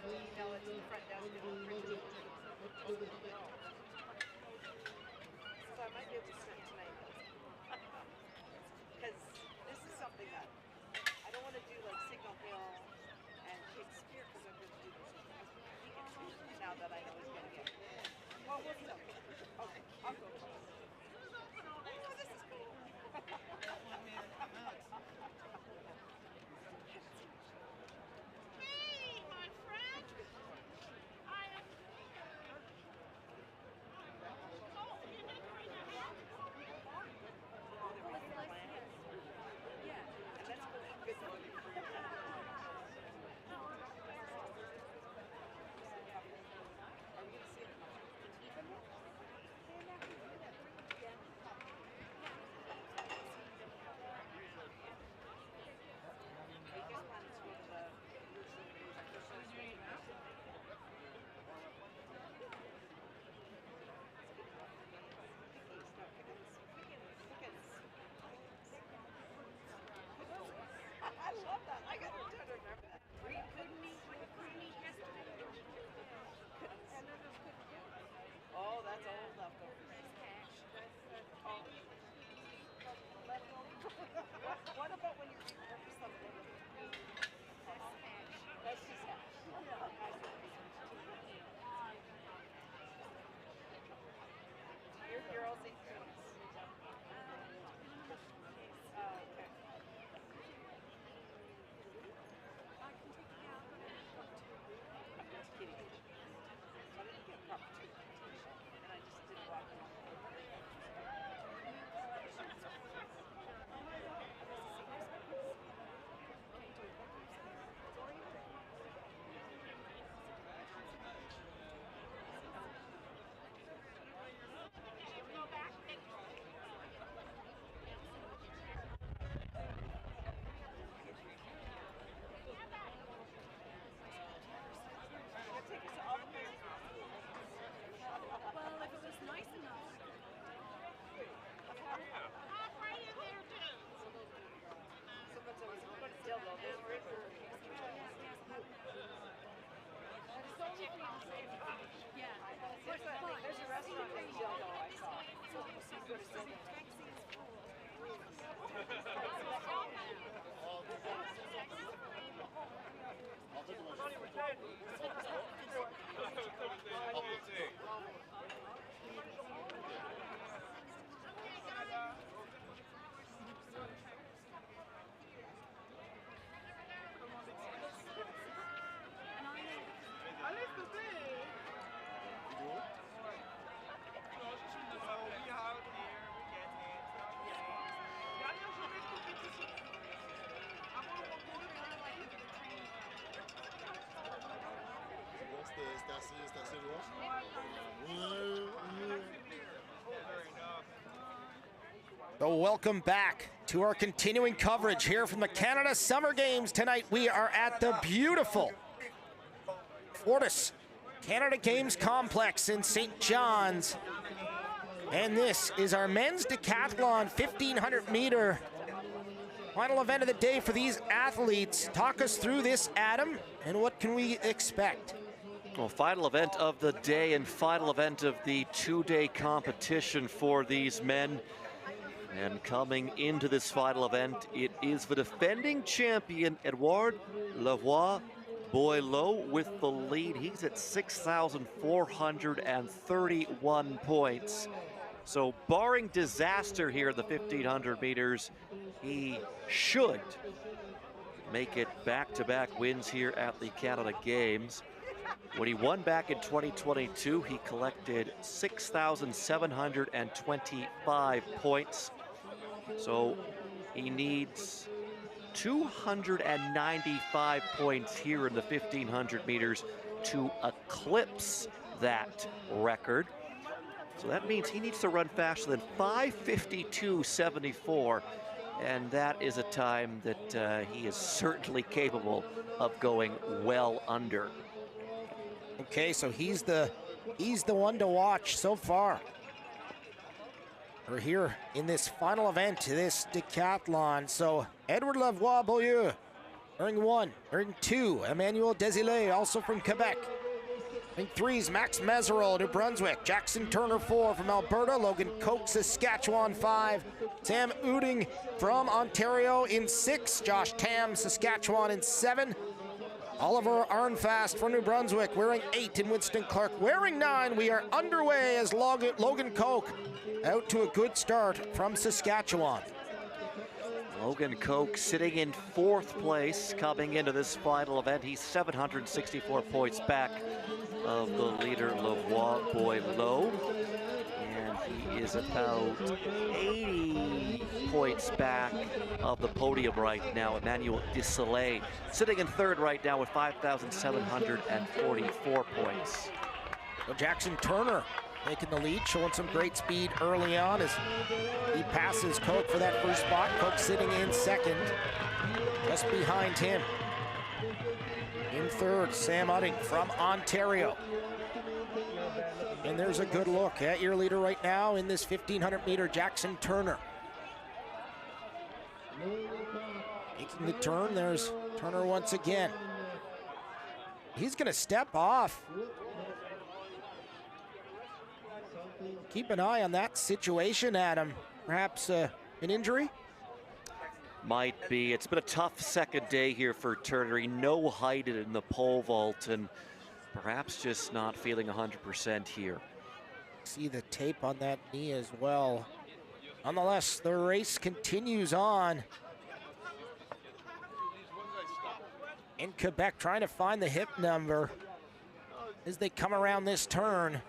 have to email it to the front desk and print it. So I might be able to start tonight. Because this is something that I don't want to do like Signal Hill and Shakespeare because I'm going to do this now that I know he's going to get it. Well, we'll still. Okay, I'll go. Oh, this is cool. Hey, my friend. I am. Oh, you did 3.5? Yeah, and that's good. Are we going to see it? I love that. I got to remember that. We couldn't eat yesterday. Oh, that's old leftovers. Oh. What about when you're eating for something? That's just hash. Your girls eat fruits. Okay. I'm just kidding. I didn't get proper treatment, and I just didn't walk along. Well, if it was nice enough. Hop right in there, too. Still though, there's river. Yeah. There's a restaurant in Dildo I saw. So you see good as Dildo. So welcome back to our continuing coverage here from the Canada Summer Games. Tonight we are at the beautiful Fortis Canada Games Complex in St. John's. And this is our men's decathlon 1500 meter final event of the day for these athletes. Talk us through this, Adam, and what can we expect? Well, final event of the day and final event of the two-day competition for these men. And coming into this final event, it is the defending champion, Edouard Lavoie Boileau, with the lead. He's at 6,431 points. So barring disaster here in the 1500 meters, he should make it back-to-back wins here at the Canada Games. When he won back in 2022, he collected 6,725 points. So he needs 295 points here in the 1500 meters to eclipse that record. So that means he needs to run faster than 5:52.74, and that is a time that he is certainly capable of going well under. Okay, so he's the one to watch so far. We're here in this final event, this decathlon. So Edouard Lavoie Boileau Wearing 1, wearing 2, Emmanuel Desilets, also from Quebec. Wearing 3s, Max Meserol, New Brunswick. Jackson Turner, 4 from Alberta. Logan Koch, Saskatchewan, 5. Sam Uding from Ontario in 6. Josh Tam, Saskatchewan in 7. Oliver Arnfast from New Brunswick wearing 8, and Winston Clark wearing 9. We are underway as Logan Koch out to a good start from Saskatchewan. Logan Koch sitting in 4th place coming into this final event. He's 764 points back of the leader, Lavoie Boileau. And he is about 80 points back of the podium right now. Emmanuel Desilets sitting in 3rd right now with 5,744 points. So Jackson Turner taking the lead, showing some great speed early on as he passes Koch for that first spot. Koch sitting in 2nd, just behind him. In 3rd, Sam Uding from Ontario. And there's a good look at your leader right now in this 1,500 meter, Jackson Turner. Making the turn, there's Turner once again. He's gonna step off. Keep an eye on that situation, Adam. Perhaps an injury? Might be. It's been a tough second day here for Turner. He no-heighted in the pole vault and perhaps just not feeling 100% here. See the tape on that knee as well. Nonetheless, the race continues on. In Quebec, trying to find the hip number as they come around this turn.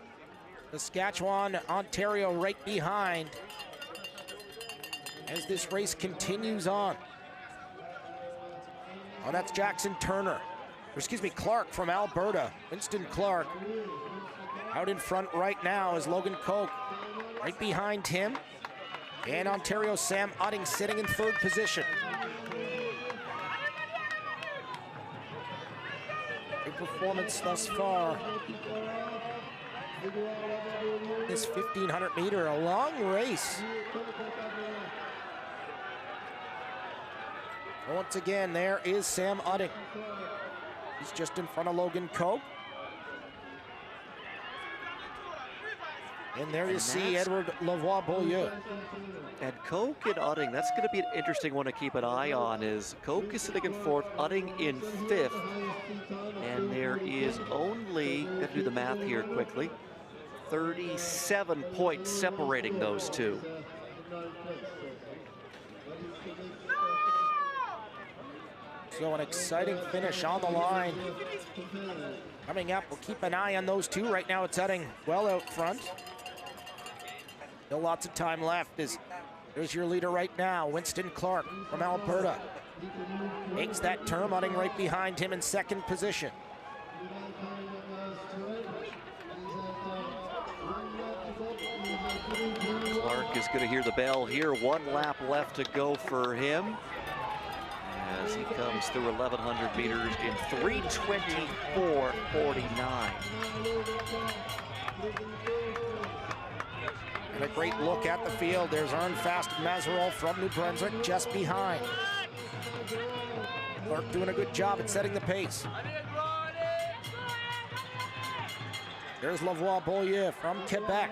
Saskatchewan, Ontario right behind as this race continues on. Oh, that's Jackson Turner. Or excuse me, Clark from Alberta. Winston Clark out in front right now is Logan Koch right behind him. And Ontario Sam Uding sitting in 3rd position. Good performance thus far. This 1,500 meter, a long race. Once again, there is Sam Uding. He's just in front of Logan Koch. And there you see Edward Lavoie-Beaulieu. And Koch and Uding, that's going to be an interesting one to keep an eye on. Is Koch is sitting in 4th, Uding in 5th. And there is only, got to do the math here quickly, 37 points separating those two. So an exciting finish on the line. Coming up, we'll keep an eye on those two. Right now it's Uding well out front. Still lots of time left as there's your leader right now, Winston Clark from Alberta. Makes that turn, Uding right behind him in 2nd position. Clark is going to hear the bell here. 1 lap left to go for him as he comes through 1,100 meters in 3:24.49. And a great look at the field. There's Arnfast Meserol from New Brunswick just behind. Clark doing a good job at setting the pace. There's Lavoie-Beaulieu from Quebec.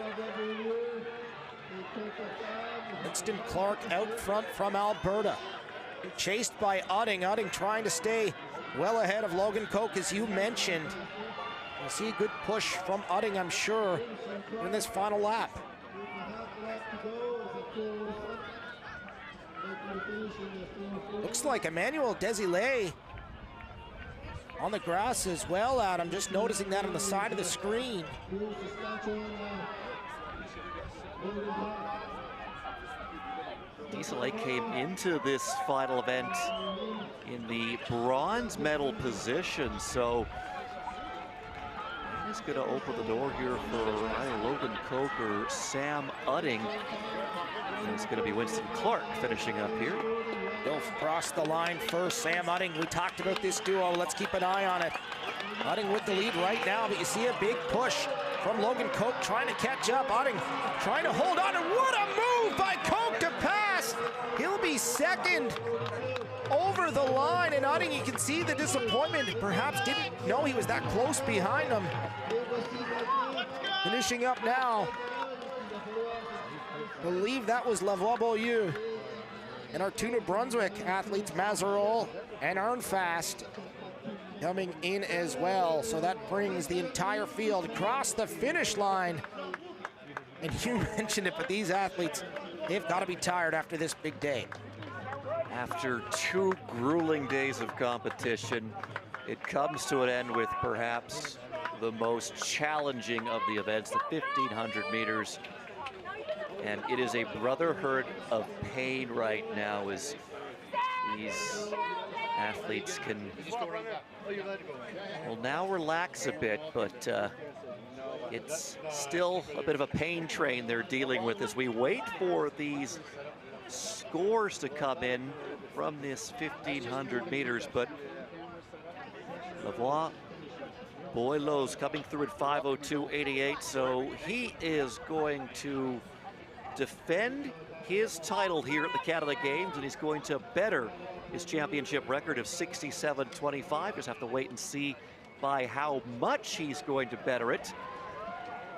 Winston Clark out front from Alberta. Chased by Uding. Uding trying to stay well ahead of Logan Koch, as you mentioned. We'll see a good push from Uding, I'm sure, in this final lap. Looks like Emmanuel Desilets on the grass as well, Adam. Just noticing that on the side of the screen. Desilets came into this final event in the bronze medal position, so he's going to open the door here for either Logan Koch or Sam Uding. And it's going to be Winston Clark finishing up here. He'll cross the line first. Sam Uding, we talked about this duo. Let's keep an eye on it. Uding with the lead right now, but you see a big push from Logan Koch trying to catch up. Uding trying to hold on, and what a move by Koch to pass. He'll be 2nd. over the line, and Utting, you can see the disappointment. Perhaps didn't know he was that close behind him. Finishing up now. Believe that was Lavoie Beaulieu. And our two New Brunswick athletes, Mazarol and Arnfast, coming in as well. So that brings the entire field across the finish line. And you mentioned it, but these athletes, they've got to be tired after this big day. After 2 grueling days of competition, it comes to an end with perhaps the most challenging of the events, the 1,500 meters. And it is a brotherhood of pain right now as these athletes can, well, now relax a bit, but it's still a bit of a pain train they're dealing with as we wait for these scores to come in from this 1,500 meters. But Lavoie Beaulieu's coming through at 5:02.88, so he is going to defend his title here at the Canada Games, and he's going to better his championship record of 67.25. Just have to wait and see by how much he's going to better it.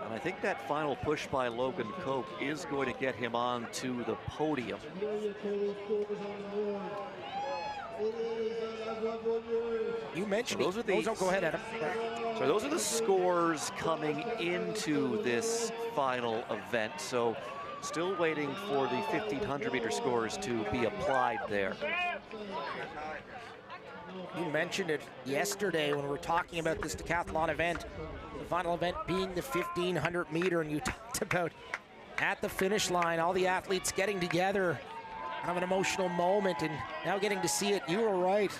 And I think that final push by Logan Coke is going to get him on to the podium. You mentioned so those are the, go ahead, Adam. So those are the scores coming into this final event. So still waiting for the 1,500 meter scores to be applied there. You mentioned it yesterday when we were talking about this decathlon event, the final event being the 1,500 meter, and you talked about at the finish line, all the athletes getting together, kind of an emotional moment, and now getting to see it. You were right.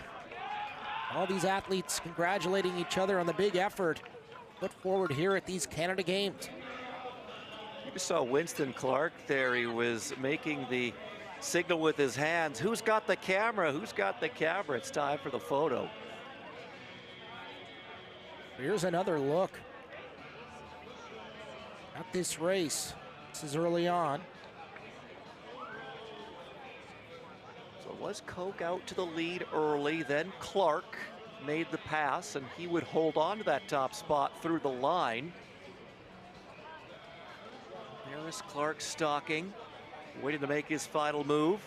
All these athletes congratulating each other on the big effort put forward here at these Canada Games. You saw Winston Clark there. He was making the signal with his hands. Who's got the camera? Who's got the camera? It's time for the photo. Here's another look at this race. This is early on. So it was Coke out to the lead early, then Clark made the pass, and he would hold on to that top spot through the line. There's Clark stalking, waiting to make his final move.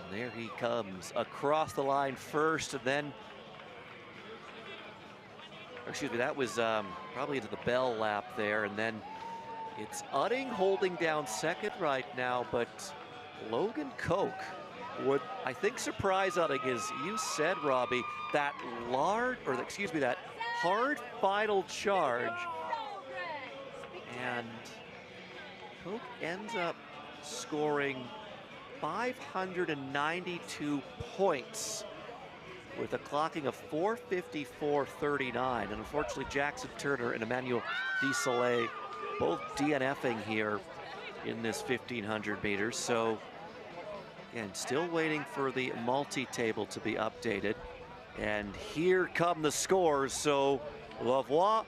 And there he comes across the line first, and then, excuse me, that was probably into the bell lap there, and then it's Utting holding down second right now, but Logan Coke would, I think, surprise Utting, as you said, Robbie, that that hard final charge, and Coke ends up scoring 592 points with a clocking of 4:54.39. And unfortunately, Jackson Turner and Emmanuel Desoleil both DNFing here in this 1,500 meters. So, again, still waiting for the multi-table to be updated. And here come the scores. So, Lavoie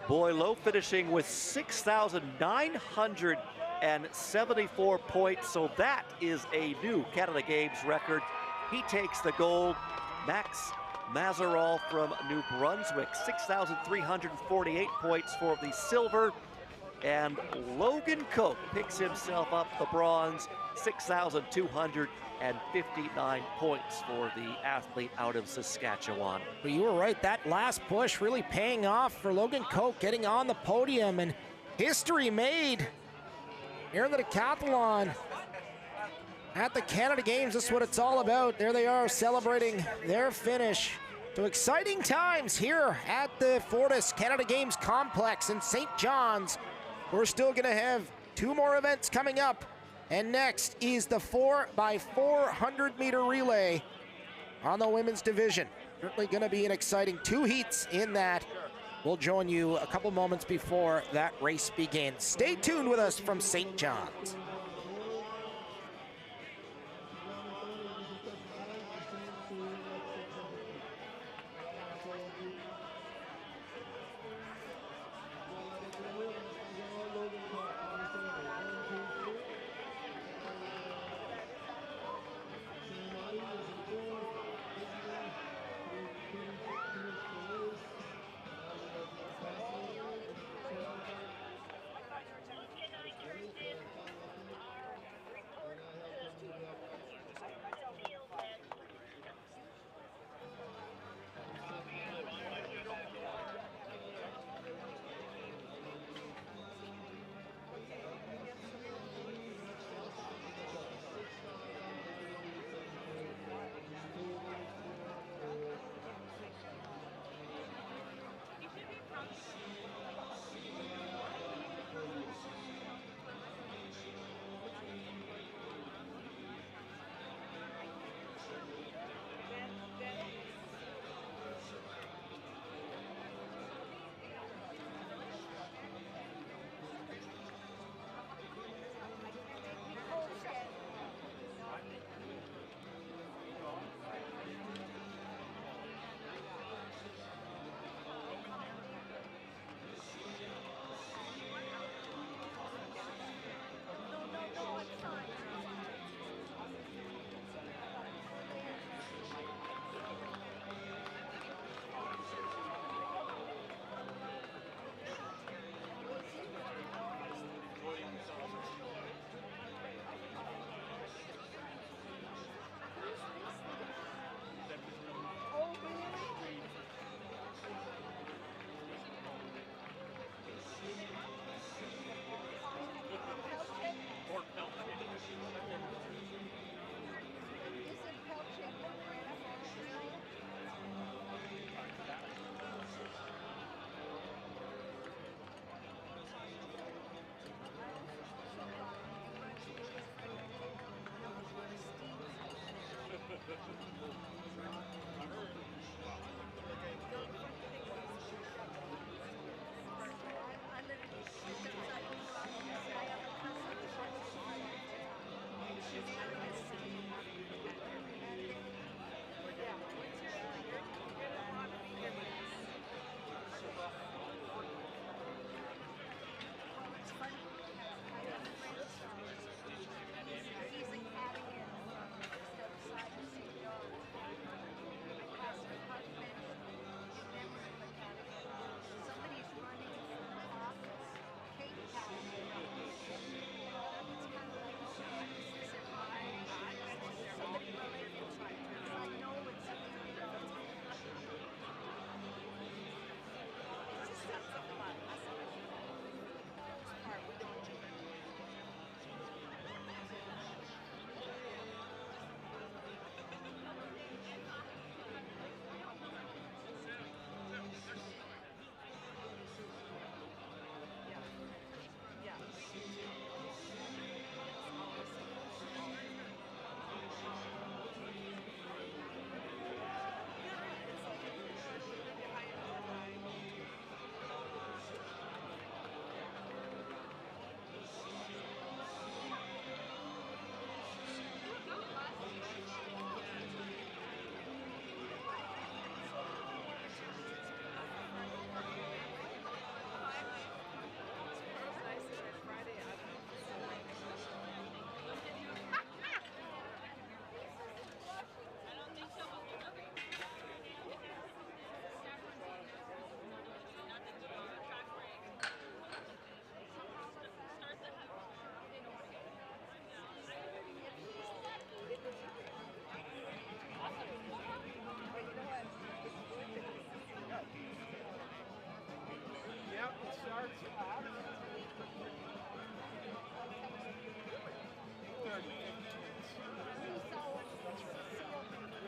Beaulieu finishing with 6,974 points. So that is a new Canada Games record. He takes the gold. Max Mazarol from New Brunswick, 6,348 points for the silver. And Logan Coke picks himself up the bronze, 6,259 points for the athlete out of Saskatchewan. But you were right, that last push really paying off for Logan Coke, getting on the podium, and history made here in the decathlon at the Canada Games. This is what it's all about. There they are celebrating their finish. So exciting times here at the Fortis Canada Games Complex in St. John's. We're still gonna have 2 more events coming up. And next is the 4x400 meter relay on the women's division. Certainly gonna be an exciting 2 heats in that. We'll join you a couple moments before that race begins. Stay tuned with us from St. John's.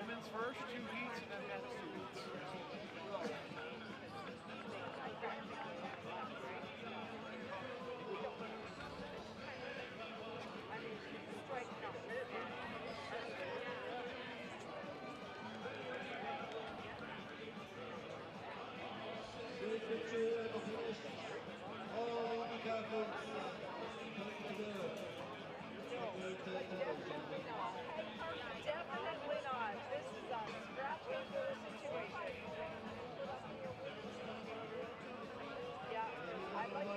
Women's first, 2 heats, and then men's 2 heats. Definitely not. This is a scrap paper situation. Yeah, I'd like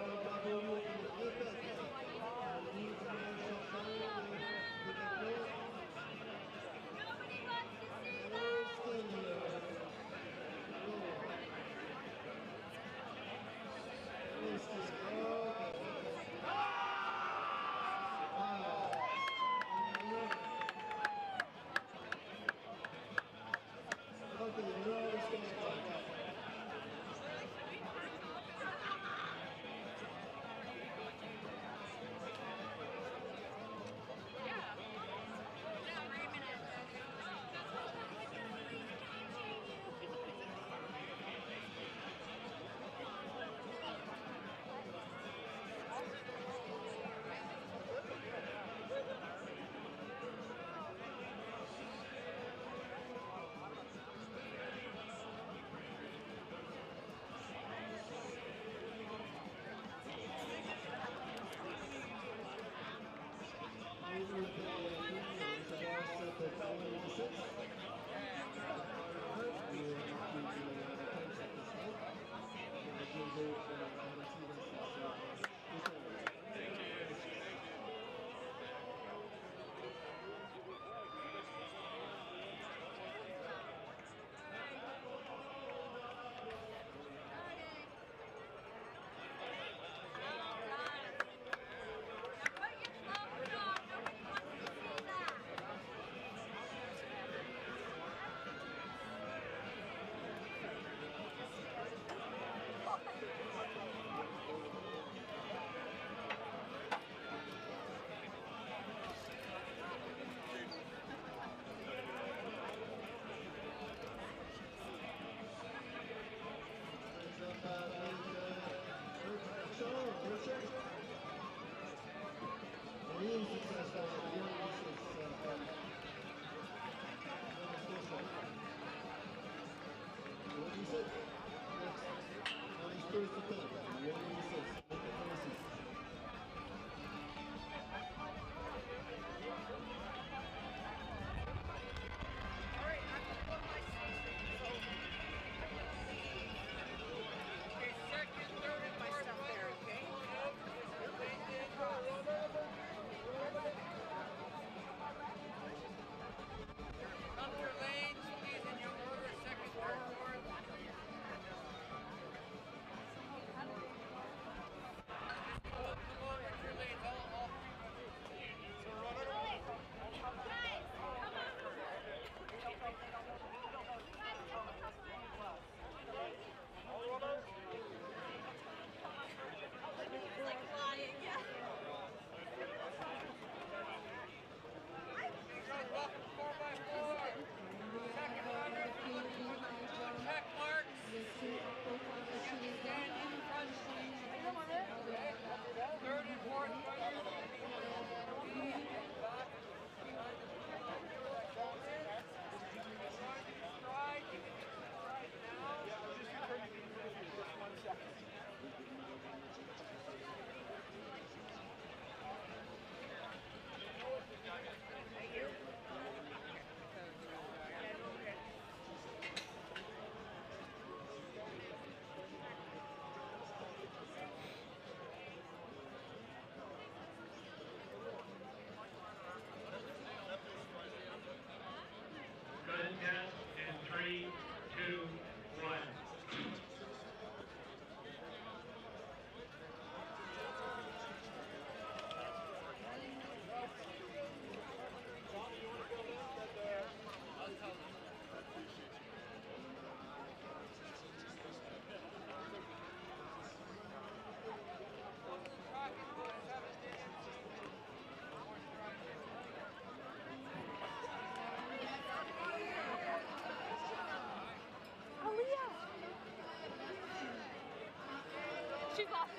She's off.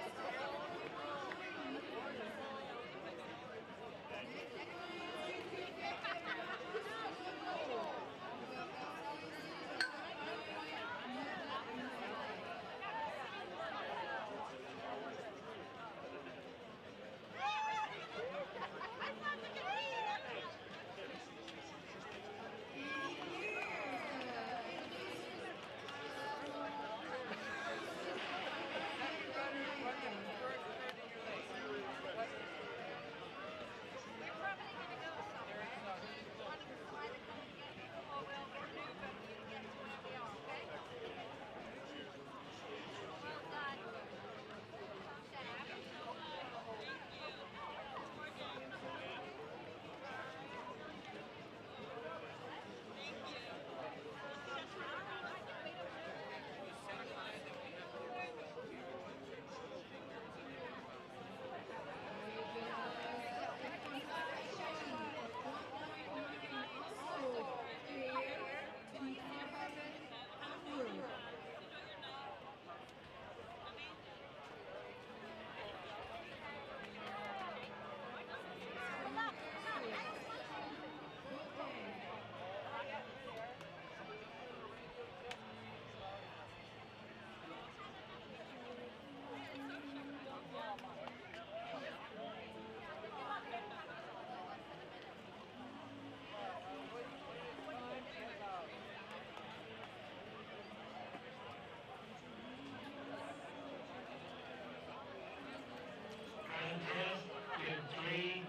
In 3,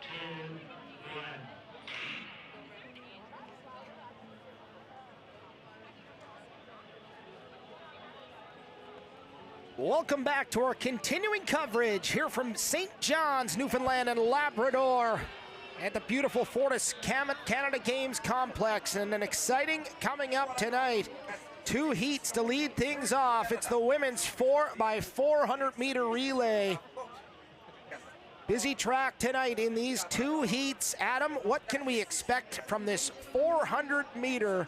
2, 1. Welcome back to our continuing coverage here from St. John's, Newfoundland and Labrador at the beautiful Fortis Canada Games Complex, and an exciting coming up tonight. 2 heats to lead things off. It's the women's 4x400 meter relay. Busy track tonight in these 2 heats. Adam, what can we expect from this 400 meter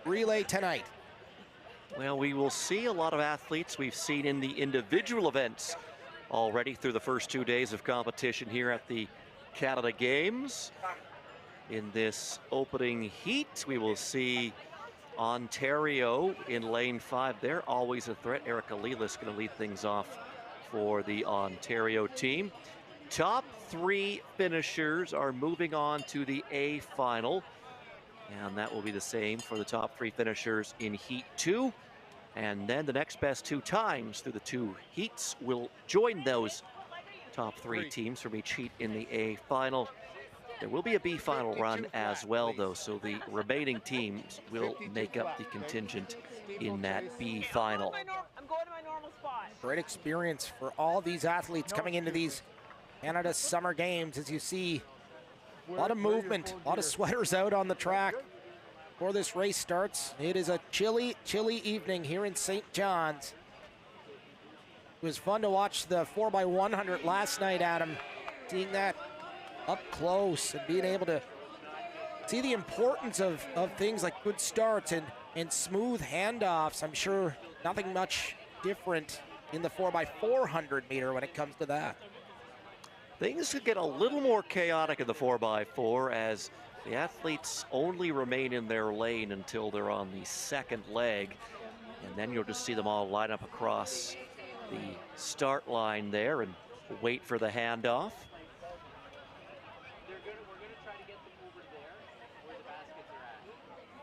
relay tonight? Well, we will see a lot of athletes we've seen in the individual events already through the first 2 days of competition here at the Canada Games. In this opening heat, we will see Ontario in lane 5. They're always a threat. Erica Lelis going to lead things off for the Ontario team. Top 3 finishers are moving on to the A final, and that will be the same for the top 3 finishers in heat 2. And then the next best 2 times through the 2 heats will join those top 3 teams from each heat in the A final. There will be a B final run as well, though, so the remaining teams will make up the contingent in that B final. I'm going to my normal spot. Great experience for all these athletes coming into these Canada Summer Games. As you see, a lot of movement, a lot of sweaters out on the track before this race starts. It is a chilly, chilly evening here in St. John's. It was fun to watch the 4x100 last night, Adam. Seeing that up close and being able to see the importance of things like good starts and smooth handoffs. I'm sure nothing much different in the 4x400 meter when it comes to that. Things could get a little more chaotic in the 4x4 as the athletes only remain in their lane until they're on the second leg. And then you'll just see them all line up across the start line there and wait for the handoff.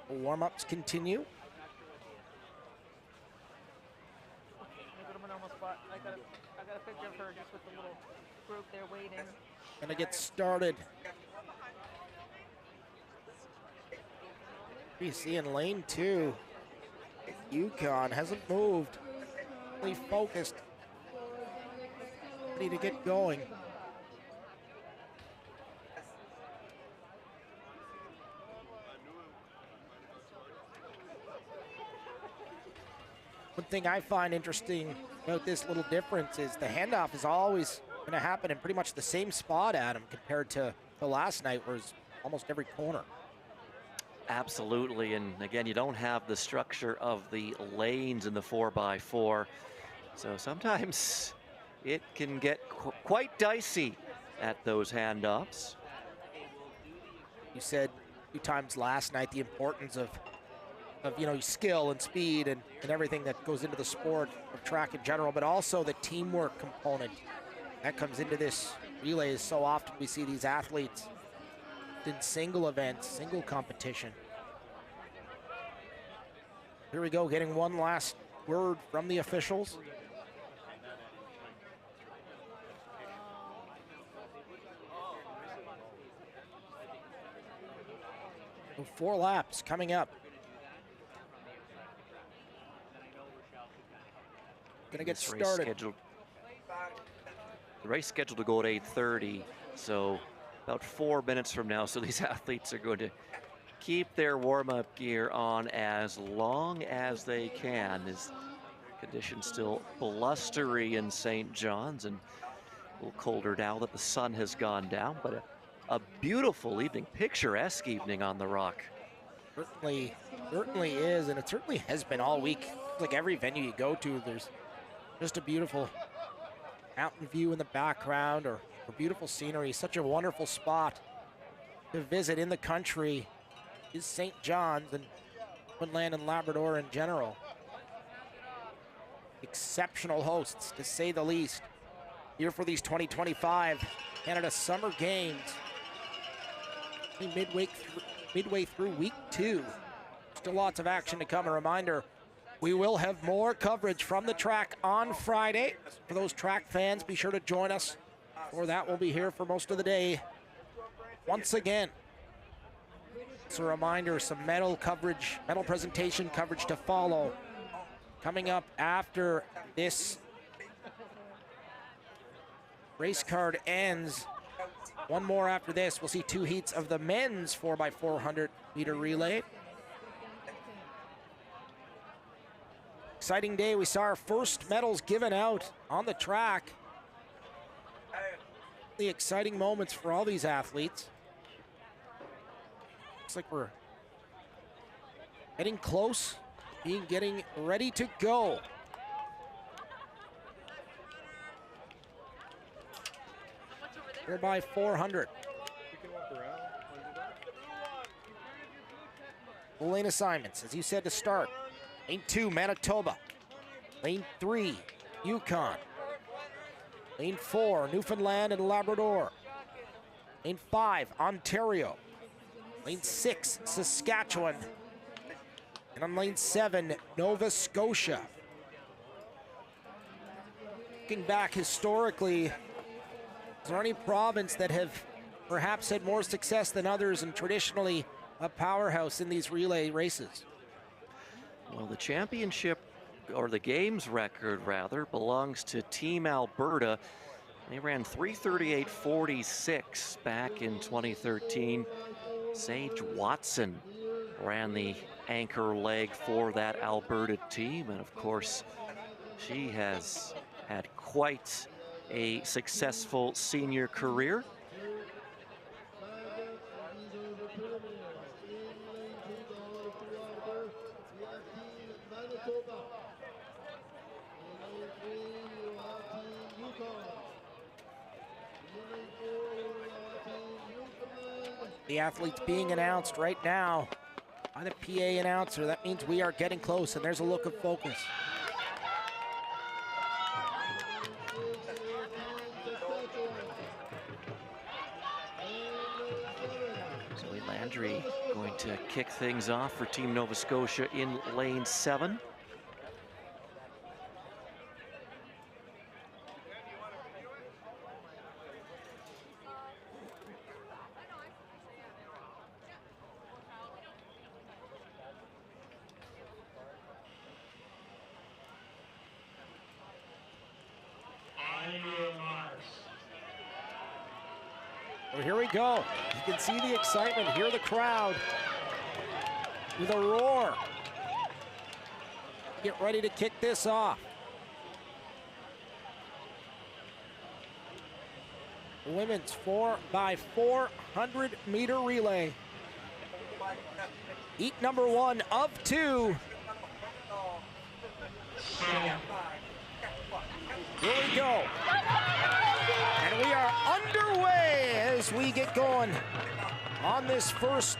Warm-ups continue. I go to my normal spot. I got a picture of her just with the little group there waiting. Gonna get started. We see in lane 2, Yukon hasn't moved. Really focused. Ready to get going. One thing I find interesting about this little difference is the handoff is always going to happen in pretty much the same spot, Adam, compared to last night, where it's almost every corner. Absolutely, and again, you don't have the structure of the lanes in the 4x4. So sometimes it can get quite dicey at those handoffs. You said a few times last night the importance of skill and speed and everything that goes into the sport of track in general, but also the teamwork component that comes into this relay. So often we see these athletes in single events, single competition. Here we go, getting one last word from the officials. So 4 laps coming up. Gonna get started. The race scheduled to go at 8:30, so about 4 minutes from now. So these athletes are going to keep their warm-up gear on as long as they can. As conditions still blustery in St. John's and a little colder now that the sun has gone down, but a beautiful evening, picturesque evening on the Rock. Certainly is, and it certainly has been all week. Like every venue you go to, there's just a beautiful mountain view in the background or beautiful scenery. Such a wonderful spot to visit in the country is St. John's and Newfoundland and Labrador in general. Exceptional hosts, to say the least, here for these 2025 Canada Summer Games. Midway through week 2. Still lots of action to come. A reminder, we will have more coverage from the track on Friday. For those track fans, be sure to join us. For that, we'll be here for most of the day. Once again, it's a reminder, some medal presentation coverage to follow. Coming up after this race card ends. One more after this. We'll see 2 heats of the men's 4x400 meter relay. Exciting day. We saw our first medals given out on the track. The exciting moments for all these athletes. Looks like we're getting close, getting ready to go. We're by 400. Lane assignments, as you said to start. Lane 2, Manitoba. Lane 3, Yukon. Lane 4, Newfoundland and Labrador. Lane 5, Ontario. Lane 6, Saskatchewan. And on lane 7, Nova Scotia. Looking back historically, is there any province that have perhaps had more success than others and traditionally a powerhouse in these relay races? Well, the championship, or the games record rather, belongs to Team Alberta. They ran 3:38.46 back in 2013. Sage Watson ran the anchor leg for that Alberta team, and of course, she has had quite a successful senior career. The athletes being announced right now by the PA announcer. That means we are getting close, and there's a look of focus. Zoe Landry going to kick things off for Team Nova Scotia in lane 7. Well, here we go. You can see the excitement, hear the crowd with a roar. Get ready to kick this off. Women's 4x400 meter relay. Heat number 1 of 2. Here we go. And we are underway as we get going on this first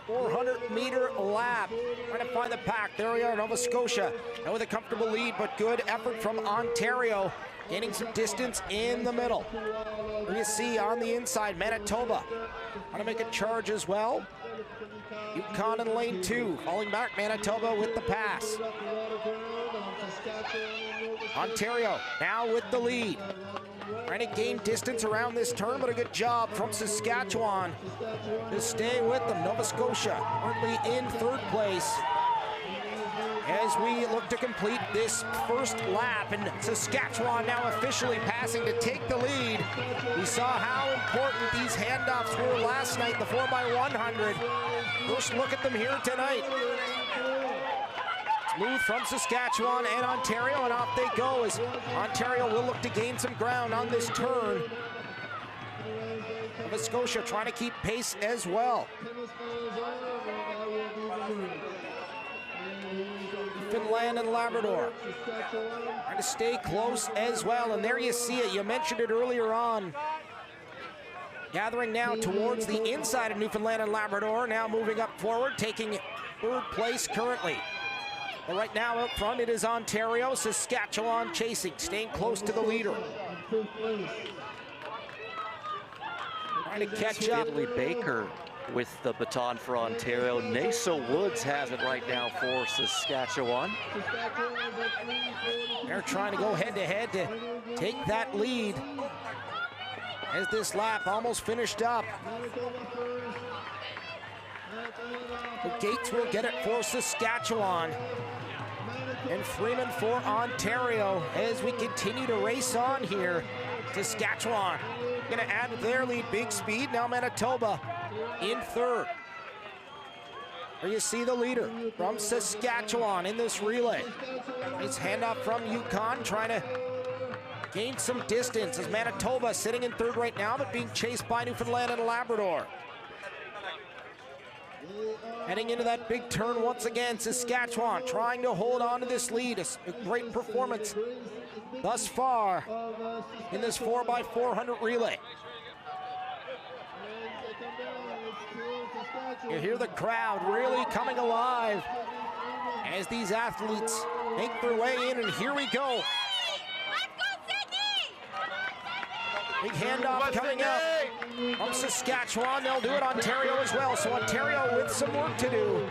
400-meter lap. Trying to find the pack. There we are, Nova Scotia. Now with a comfortable lead, but good effort from Ontario. Gaining some distance in the middle. You see on the inside, Manitoba. Want to make a charge as well. Yukon in lane 2. Falling back, Manitoba with the pass. Ontario now with the lead. Trying to gain distance around this turn, but a good job from Saskatchewan to stay with them. Nova Scotia currently in 3rd place as we look to complete this first lap, and Saskatchewan now officially passing to take the lead. We saw how important these handoffs were last night, the 4x100. First look at them here tonight. Smooth from Saskatchewan and Ontario, and off they go as Ontario will look to gain some ground on this turn. Nova Scotia trying to keep pace as well. Newfoundland and Labrador trying to stay close as well, and there you see it. You mentioned it earlier on. Gathering now towards the inside of Newfoundland and Labrador, now moving up forward, taking 3rd place currently. But right now up front it is Ontario, Saskatchewan chasing, staying close to the leader. Trying to catch up. Italy Baker with the baton for Ontario. Naso Woods has it right now for Saskatchewan. They're trying to go head-to-head to take that lead as this lap almost finished up. But Gates will get it for Saskatchewan. And Freeman for Ontario as we continue to race on here. Saskatchewan going to add to their lead, big speed. Now Manitoba in 3rd. There you see the leader from Saskatchewan in this relay. Nice handoff from Yukon, trying to gain some distance as Manitoba sitting in 3rd right now, but being chased by Newfoundland and Labrador. Heading into that big turn once again, Saskatchewan trying to hold on to this lead. A great performance thus far in this 4x400 relay. You hear the crowd really coming alive as these athletes make their way in, and here we go. Big handoff coming up from Saskatchewan. They'll do it Ontario as well. So Ontario with some work to do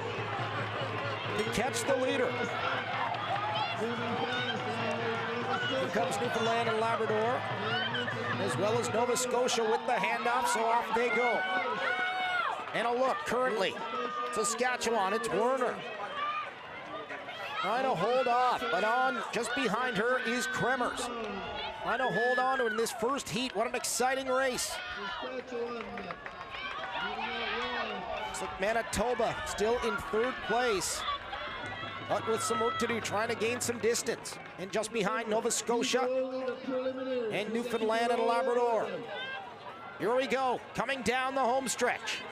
to catch the leader. Here comes Newfoundland and Labrador, as well as Nova Scotia with the handoff, so off they go. And a look currently, Saskatchewan, it's Werner. Trying to hold off, but on just behind her is Kremers. Trying to hold on to in this first heat. What an exciting race. Looks like Manitoba still in 3rd place, but with some work to do, trying to gain some distance. And just behind Nova Scotia and Newfoundland and Labrador. Here we go, coming down the home stretch.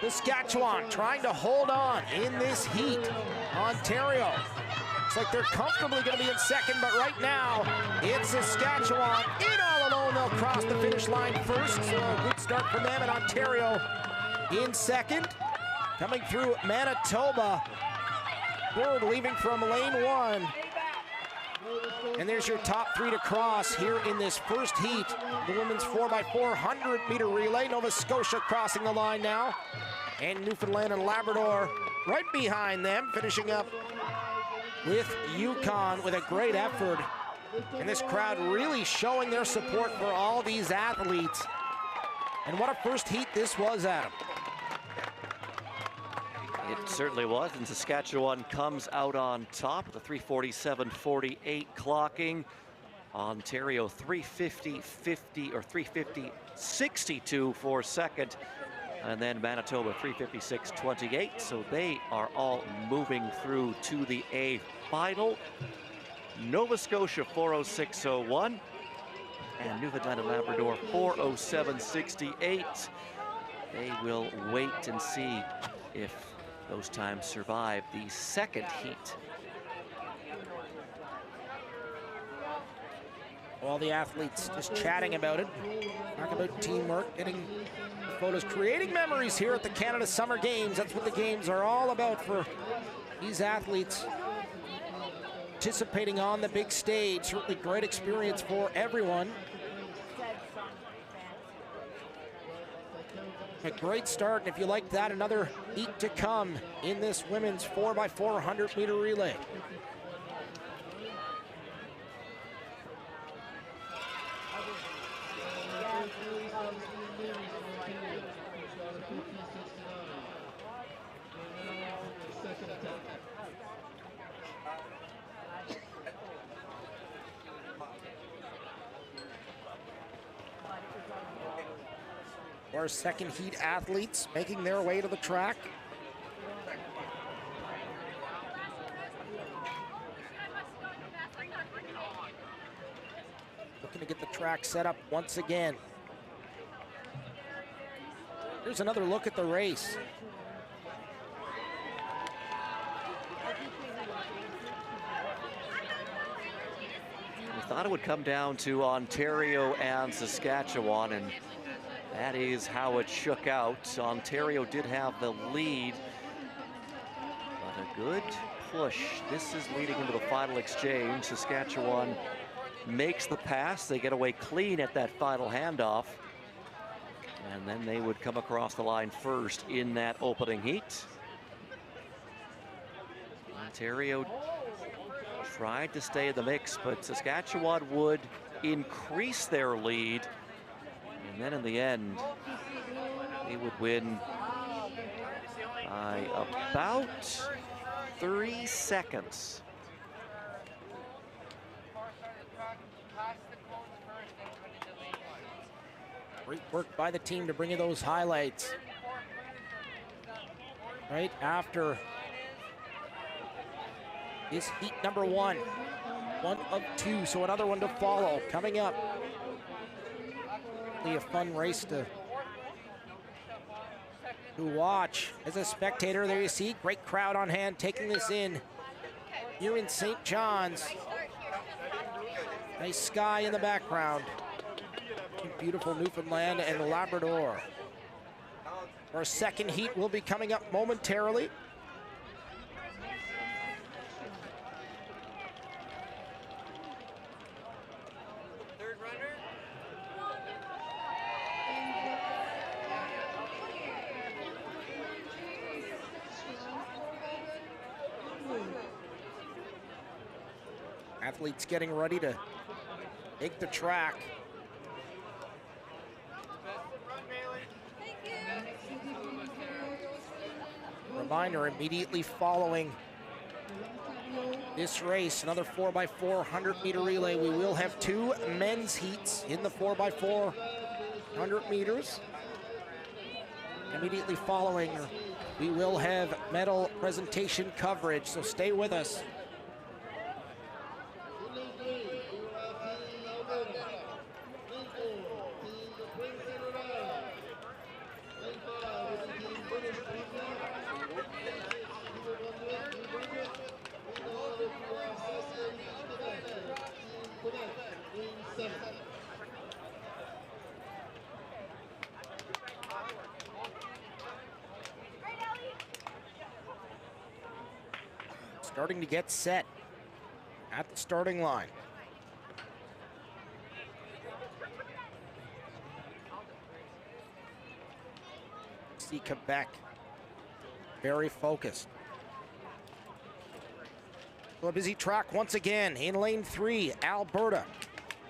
Saskatchewan trying to hold on in this heat. Ontario looks like they're comfortably going to be in 2nd, but right now it's Saskatchewan in all alone. They'll cross the finish line first, so a good start for them. And Ontario in 2nd. Coming through Manitoba, 3rd, leaving from lane 1. And there's your top 3 to cross here in this first heat. The women's 4x400 meter relay. Nova Scotia crossing the line now. And Newfoundland and Labrador right behind them, finishing up with Yukon with a great effort. And this crowd really showing their support for all these athletes. And what a first heat this was, Adam. It certainly was, and Saskatchewan comes out on top. The 3:47.48 clocking. Ontario 3:50.50 or 3:50.62 for 2nd. And then Manitoba 3:56.28. So they are all moving through to the A final. Nova Scotia 4:06.01. And Newfoundland and Labrador 4:07.68. They will wait and see if those times survive the 2nd heat. All the athletes just chatting about it, talking about teamwork, getting photos, creating memories here at the Canada Summer Games. That's what the games are all about for these athletes. Participating on the big stage, certainly great experience for everyone. A great start, and if you like that, another heat to come in this women's 4x400 meter relay. Our second heat athletes making their way to the track. Looking to get the track set up once again. Here's another look at the race. We thought it would come down to Ontario and Saskatchewan, and that is how it shook out. Ontario did have the lead, but a good push. This is leading into the final exchange. Saskatchewan makes the pass. They get away clean at that final handoff, and then they would come across the line first in that opening heat. Ontario tried to stay in the mix, but Saskatchewan would increase their lead. And then in the end, he would win by about 3 seconds. Great work by the team to bring you those highlights. Right after this heat number one of two, so another one to follow coming up. A fun race to watch as a spectator. There you see, great crowd on hand taking this in. Here in St. John's. Nice sky in the background. Beautiful Newfoundland and Labrador. Our second heat will be coming up momentarily. Athletes getting ready to take the track. Reminder, immediately following this race, another 4x400 meter relay, we will have two men's heats in the 4x400 meters. Immediately following, we will have medal presentation coverage, so stay with us. Starting to get set at the starting line. See Quebec very focused. So a busy track once again. In lane 3, Alberta.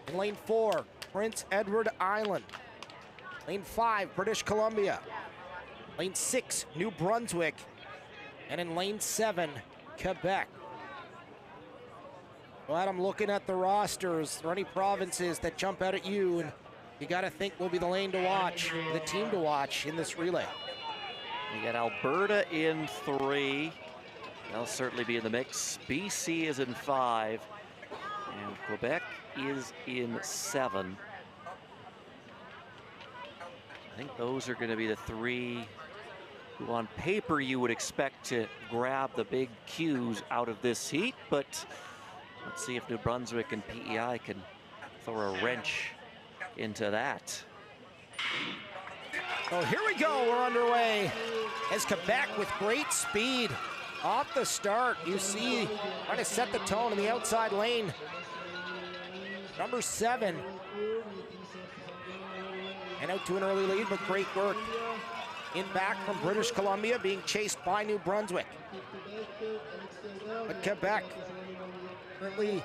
In lane 4, Prince Edward Island. Lane 5, British Columbia. Lane 6, New Brunswick. And in lane 7, Quebec. Well, Adam, looking at the rosters, are there any provinces that jump out at you and you got to think will be the lane to watch, the team to watch in this relay? You got Alberta in 3. They'll certainly be in the mix. BC is in 5. And Quebec is in 7. I think those are going to be the 3 who on paper you would expect to grab the big cues out of this heat, but let's see if New Brunswick and PEI can throw a wrench into that. Oh, here we go, we're underway. As Quebec with great speed off the start. You see, trying to set the tone in the outside lane. Number 7. And out to an early lead, but great work. In back from British Columbia, being chased by New Brunswick. But Quebec currently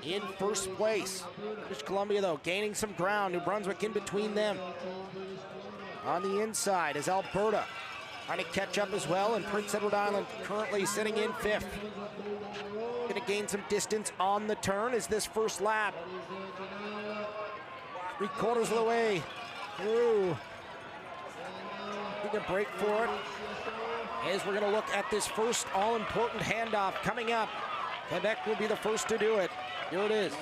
in first place. British Columbia, though, gaining some ground. New Brunswick in between them. On the inside is Alberta, trying to catch up as well, and Prince Edward Island currently sitting in 5th. Going to gain some distance on the turn as this first lap. 3/4 of the way through. Need a break for it. As we're going to look at this first all-important handoff coming up. Quebec will be the first to do it. Here it is.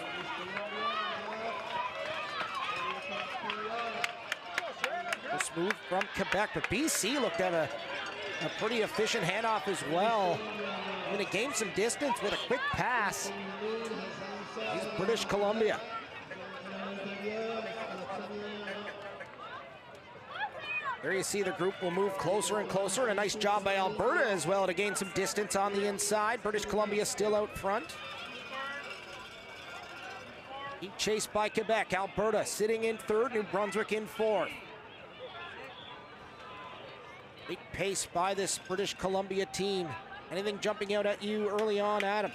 Smooth from Quebec, but BC looked to have a pretty efficient handoff as well. I'm going to gain some distance with a quick pass. He's British Columbia. There you see the group will move closer and closer, and a nice job by Alberta as well to gain some distance on the inside. British Columbia still out front. Being chased by Quebec. Alberta sitting in 3rd, New Brunswick in 4th. Great pace by this British Columbia team. Anything jumping out at you early on, Adam?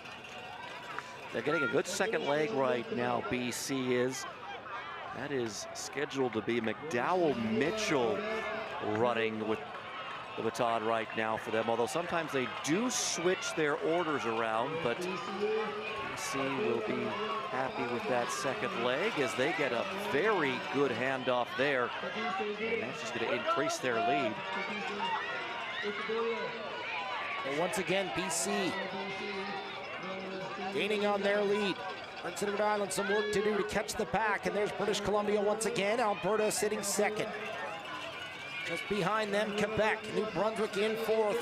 They're getting a good second leg right now, BC is. That is scheduled to be McDowell Mitchell running with the baton right now for them, although sometimes they do switch their orders around, but BC will be happy with that second leg as they get a very good handoff there, and that's just going to increase their lead. Well, once again, BC gaining on their lead. Prince Edward Island some work to do to catch the pack, and there's British Columbia once again. Alberta sitting 2nd. Just behind them, Quebec. New Brunswick in 4th,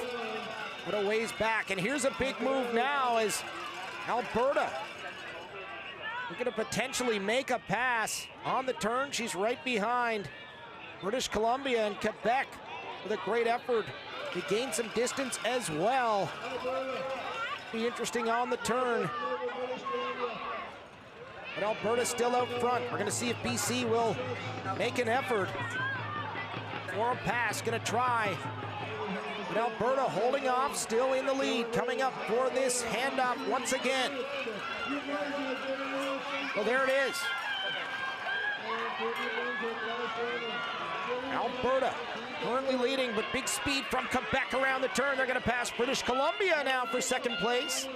but a ways back. And here's a big move now as Alberta looking to potentially make a pass on the turn. She's right behind British Columbia, and Quebec with a great effort to gain some distance as well. Be interesting on the turn. But Alberta's still out front. We're going to see if BC will make an effort for a pass. Going to try. But Alberta holding off, still in the lead. Coming up for this handoff once again. Well, there it is. Alberta currently leading, but big speed from Quebec around the turn. They're going to pass British Columbia now for 2nd place.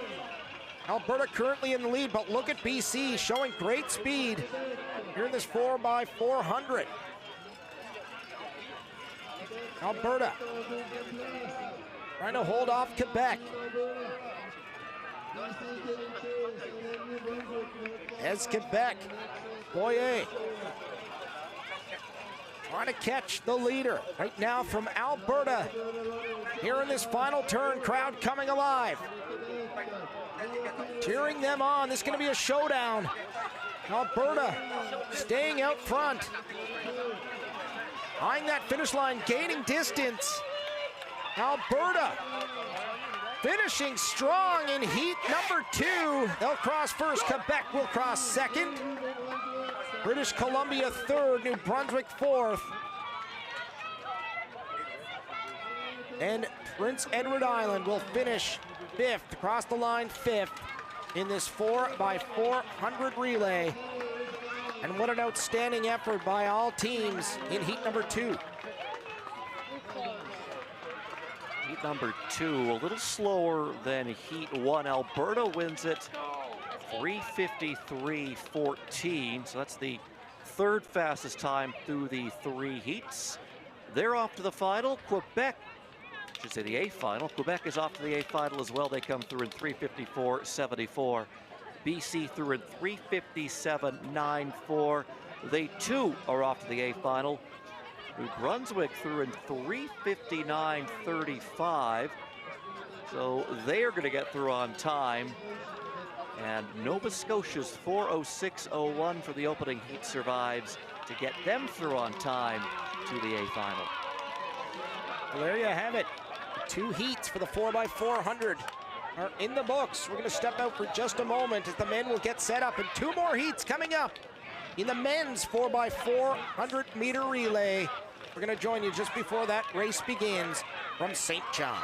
Alberta currently in the lead, but look at BC showing great speed here in this 4x400. Alberta trying to hold off Quebec. As Quebec, Boyer trying to catch the leader right now from Alberta. Here in this final turn, crowd coming alive. Cheering them on. This is going to be a showdown. Alberta staying out front. Eyeing that finish line, gaining distance. Alberta finishing strong in heat number 2. They'll cross first. Quebec will cross 2nd. British Columbia 3rd. New Brunswick 4th. And Prince Edward Island will finish 5th, across the line 5th in this 4x400 relay. And what an outstanding effort by all teams in heat number 2. Heat number 2, a little slower than heat 1. Alberta wins it 3:53.14, so that's the 3rd fastest time through the 3 heats. They're off to the final. Quebec, I should say the A final. Quebec is off to the A final as well. They come through in 3:54.74. BC through in 3:57.94. They too are off to the A final. New Brunswick through in 3:59.35. So they are going to get through on time. And Nova Scotia's 4:06.01 for the opening heat survives to get them through on time to the A final. Well, there you have it. The 2 heats for the 4x400 are in the books. We're going to step out for just a moment as the men will get set up, and 2 more heats coming up in the men's 4x400 meter relay. We're going to join you just before that race begins from St. John's.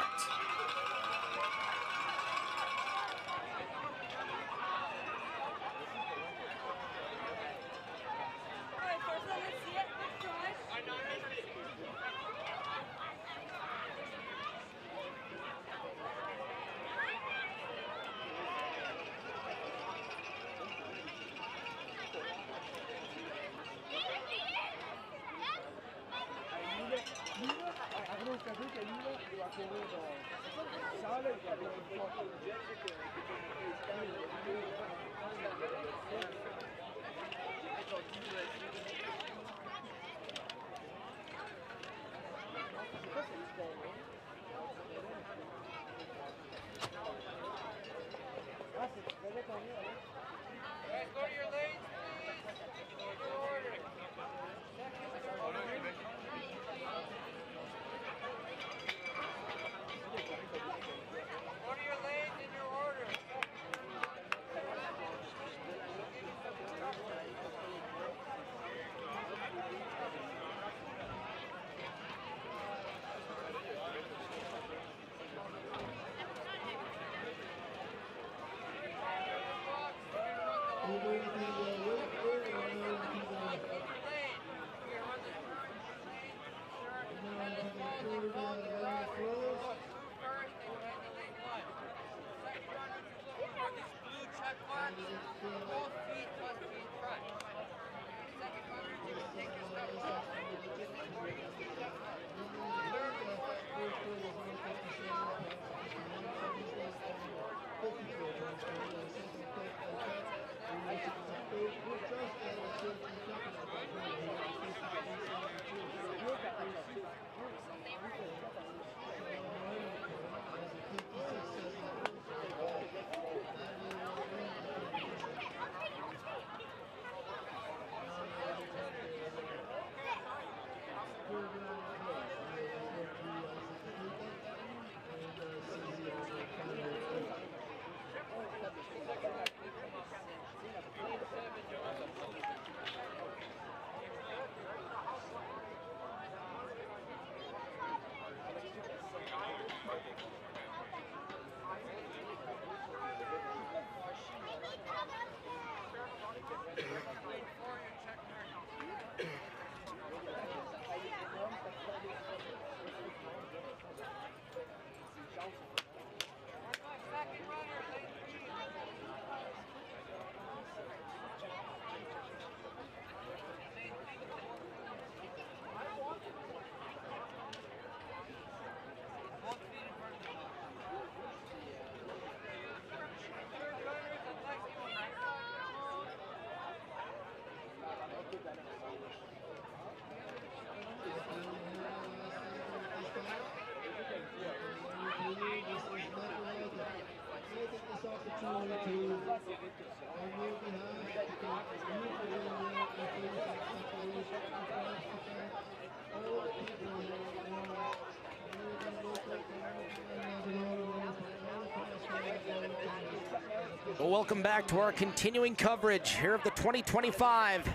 Well, welcome back to our continuing coverage here of the 2025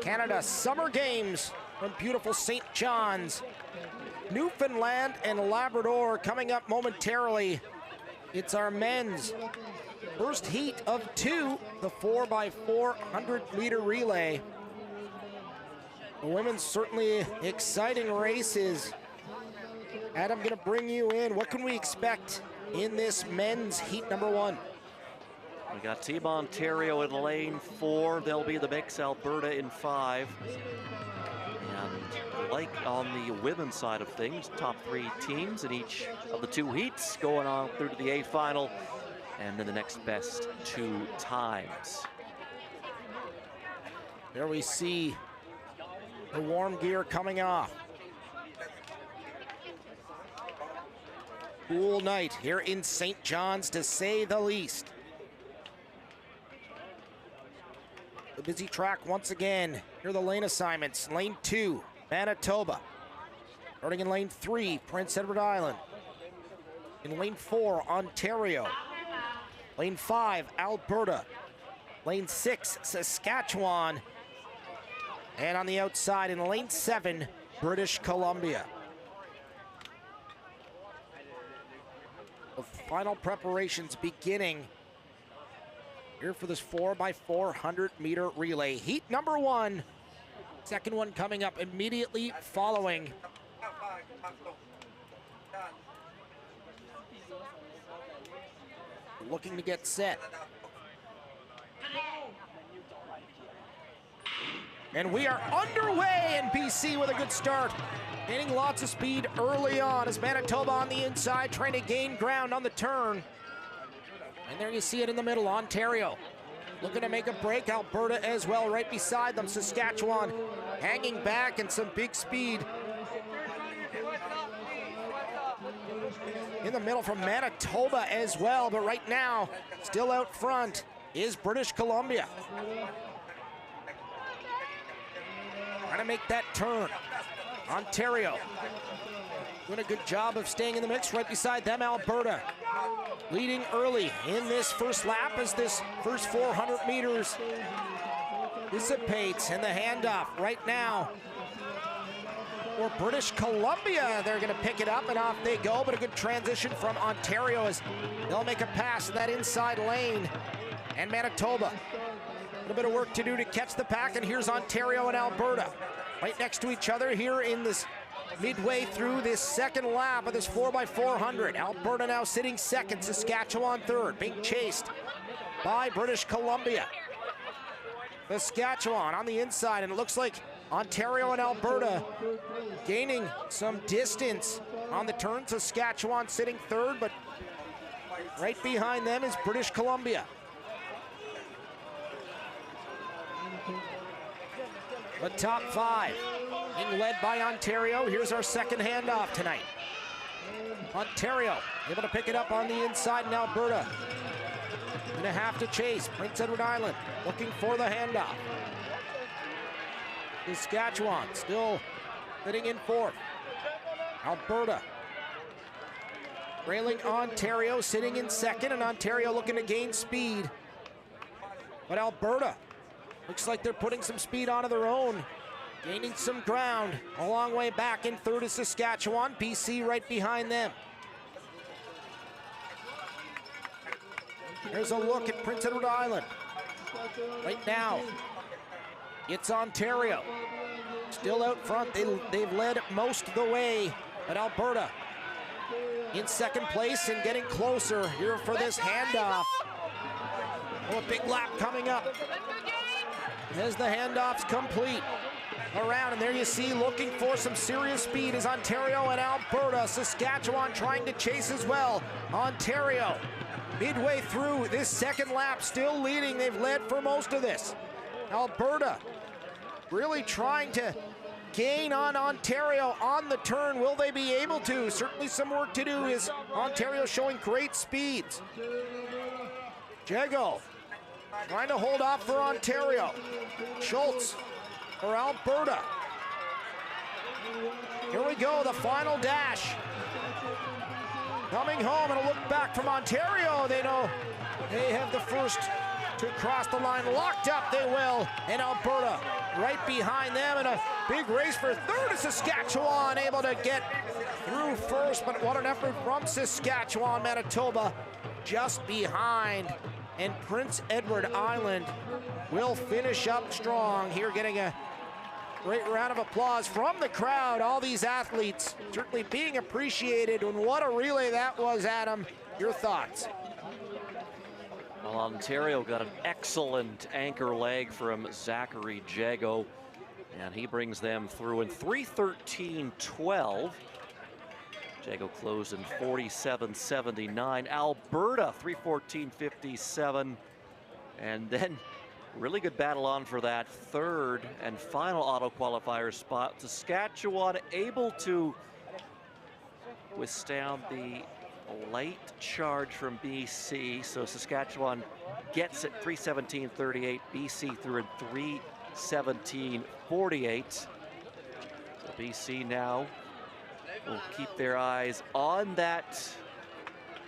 Canada Summer Games from beautiful St. John's. Newfoundland and Labrador coming up momentarily. It's our men's first heat of 2, the 4x400 meter relay. The women's certainly exciting races. Adam, going to bring you in. What can we expect in this men's heat number 1? We got Team Ontario in lane 4. They'll be the mix. Alberta in 5. And like on the women's side of things, top 3 teams in each of the 2 heats going on through to the A final, and then the next best 2 times. There we see the warm gear coming off. Cool night here in St. John's, to say the least. The busy track once again. Here are the lane assignments. Lane 2, Manitoba. Starting in lane 3, Prince Edward Island. In lane 4, Ontario. Lane 5, Alberta. Lane 6, Saskatchewan. And on the outside in lane 7, British Columbia. The final preparations beginning here for this 4x400 meter relay. Heat number 1. Second one coming up immediately following. Looking to get set. And we are underway in BC with a good start. Gaining lots of speed early on as Manitoba on the inside trying to gain ground on the turn. And there you see it in the middle, Ontario looking to make a break. Alberta as well right beside them. Saskatchewan hanging back and some big speed. In the middle from Manitoba as well, but right now still out front is British Columbia. Trying to make that turn. Ontario doing a good job of staying in the mix. Right beside them, Alberta leading early in this first lap as this first 400 meters dissipates. And the handoff right now for British Columbia. They're going to pick it up and off they go, but a good transition from Ontario as they'll make a pass in that inside lane. And Manitoba, a little bit of work to do to catch the pack, and here's Ontario and Alberta right next to each other here in this midway through this second lap of this 4x400. Alberta now sitting second, Saskatchewan third, being chased by British Columbia. Saskatchewan on the inside, and it looks like Ontario and Alberta gaining some distance on the turn. Saskatchewan sitting third, but right behind them is British Columbia. The top 5 being led by Ontario. Here's our second handoff tonight. Ontario able to pick it up on the inside, and Alberta gonna have to chase. Prince Edward Island looking for the handoff. Saskatchewan still sitting in fourth. Alberta trailing Ontario, sitting in second, and Ontario looking to gain speed. But Alberta looks like they're putting some speed onto their own, gaining some ground. A long way back in third is Saskatchewan. BC right behind them. Here's a look at Prince Edward Island. Right now, it's Ontario. Still out front. They've led most of the way, but Alberta in second place and getting closer here for this handoff. Oh, a big lap coming up as the handoff's complete. Around, and there you see, looking for some serious speed is Ontario and Alberta. Saskatchewan trying to chase as well. Ontario midway through this second lap still leading. They've led for most of this. Alberta really trying to gain on Ontario on the turn. Will they be able to? Certainly some work to do is Ontario showing great speeds. Jago trying to hold off for Ontario. Schultz for Alberta. Here we go, the final dash. Coming home, and a look back from Ontario. They know they have the first to cross the line. Locked up, they will. And Alberta right behind them in a big race for third. Saskatchewan able to get through first, but what an effort from Saskatchewan. Manitoba just behind. And Prince Edward Island will finish up strong here, getting a great round of applause from the crowd. All these athletes certainly being appreciated, and what a relay that was, Adam. Your thoughts? Well, Ontario got an excellent anchor leg from Zachary Jago, and he brings them through in 3:13.12. Jago closed in 47.79. Alberta 3:14.57, and then really good battle on for that third and final auto qualifier spot. Saskatchewan able to withstand the A late charge from BC, so Saskatchewan gets it 3:17:38. BC through in 3:17:48. So BC now will keep their eyes on that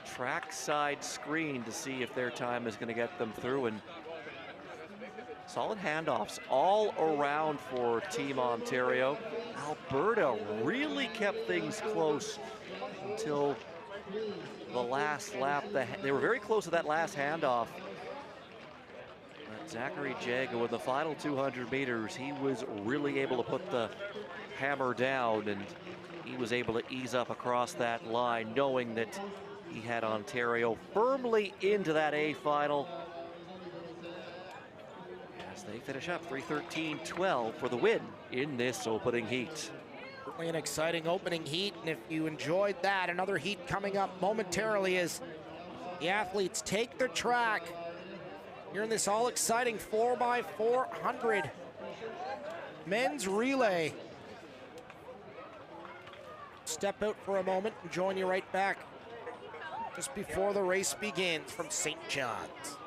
trackside screen to see if their time is going to get them through. And solid handoffs all around for Team Ontario. Alberta really kept things close until the last lap. They were very close to that last handoff. But Zachary Jago, with the final 200 meters, he was really able to put the hammer down, and he was able to ease up across that line, knowing that he had Ontario firmly into that A final. As they finish up 3:13:12 for the win in this opening heat. Certainly an exciting opening heat, and if you enjoyed that, another heat coming up momentarily as the athletes take the track here in this all exciting 4x400 men's relay. Step out for a moment and join you right back just before the race begins from St. John's.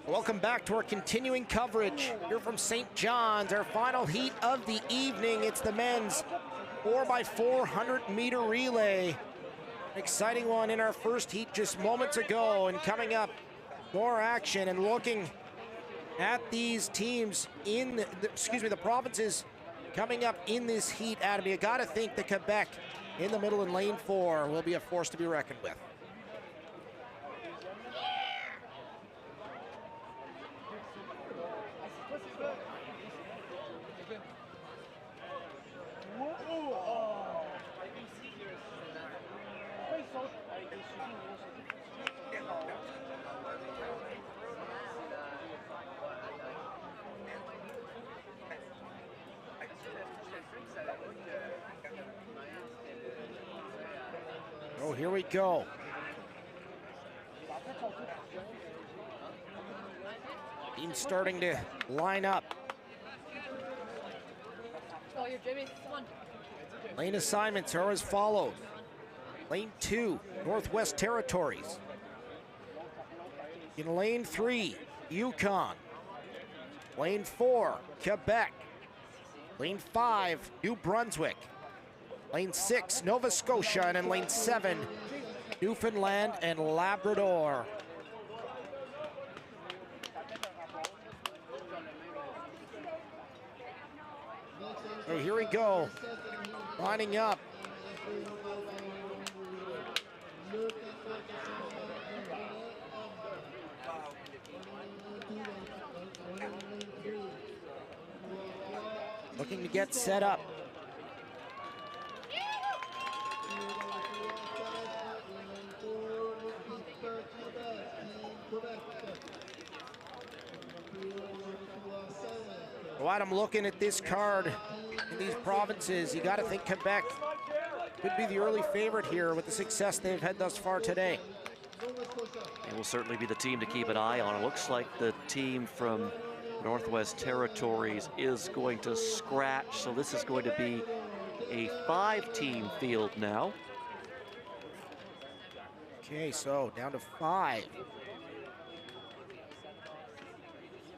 Welcome back to our continuing coverage here from St. John's, our final heat of the evening. It's the men's 4x400 meter relay. Exciting one in our first heat just moments ago, and coming up, more action and looking at these teams in, the provinces coming up in this heat. Adam, you got to think that Quebec in the middle in lane 4 will be a force to be reckoned with. Oh, here we go. Team starting to line up. Oh, here, Jamie. Come on. Lane assignments are as follows. Lane 2, Northwest Territories. In lane 3, Yukon. Lane 4, Quebec. Lane 5, New Brunswick. Lane 6, Nova Scotia. And in lane 7, Newfoundland and Labrador. So here we go, lining up. Looking to get set up. Well, I'm looking at this card in these provinces. You got to think Quebec could be the early favorite here with the success they've had thus far today. It will certainly be the team to keep an eye on. It looks like the team from Northwest Territories is going to scratch, so this is going to be a 5-team field now. Okay, so down to 5.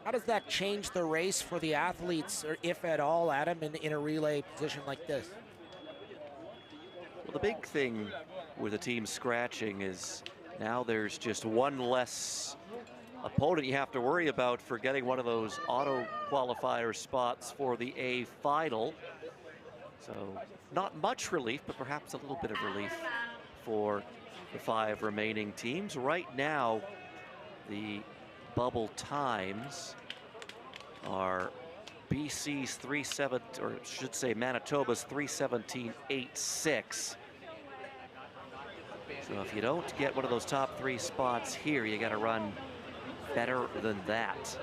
How does that change the race for the athletes, or if at all, Adam, in a relay position like this? Well, the big thing with the team scratching is now there's just one less opponent you have to worry about for getting one of those auto qualifier spots for the A final. So not much relief, but perhaps a little bit of relief for the 5 remaining teams. Right now, the bubble times are BC's 3:7, or should say Manitoba's 3:17.86. So if you don't get one of those top 3 spots here, you got to run better than that.